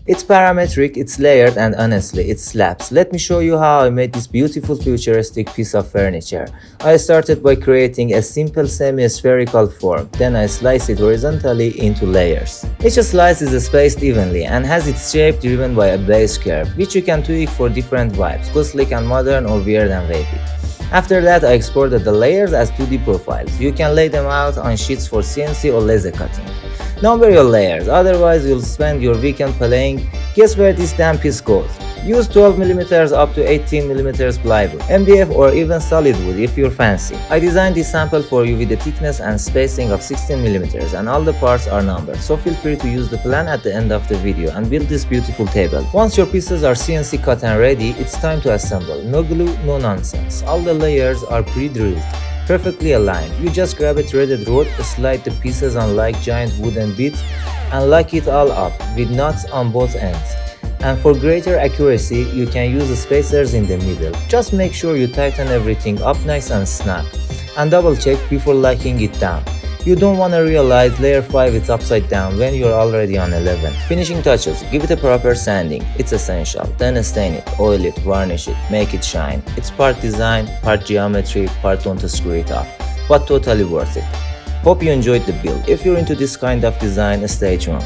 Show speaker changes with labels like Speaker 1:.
Speaker 1: It's parametric, it's layered, and honestly, it slaps. Let me show you how I made this beautiful futuristic piece of furniture. I started by creating a simple semi-spherical form, then I slice it horizontally into layers. Each slice is spaced evenly and has its shape driven by a base curve, which you can tweak for different vibes, go slick and modern or weird and wavy. After that, I exported the layers as 2D profiles. You can lay them out on sheets for CNC or laser cutting. Number your layers, otherwise you'll spend your weekend playing guess where this damn piece goes. Use 12mm up to 18mm plywood, MDF or even solid wood if you're fancy. I designed this sample for you with the thickness and spacing of 16mm and all the parts are numbered, so feel free to use the plan at the end of the video and build this beautiful table. Once your pieces are CNC cut and ready, it's time to assemble. No glue, no nonsense. All the layers are pre-drilled, perfectly aligned. You just grab a threaded rod, slide the pieces on like giant wooden bits and lock it all up with nuts on both ends. And for greater accuracy, you can use the spacers in the middle. Just make sure you tighten everything up nice and snug and double check before locking it down. You don't want to realize layer 5 is upside down when you're already on 11. Finishing touches, give it a proper sanding, it's essential. Then stain it, oil it, varnish it, make it shine. It's part design, part geometry, part don't screw it up, but totally worth it. Hope you enjoyed the build. If you're into this kind of design, stay tuned.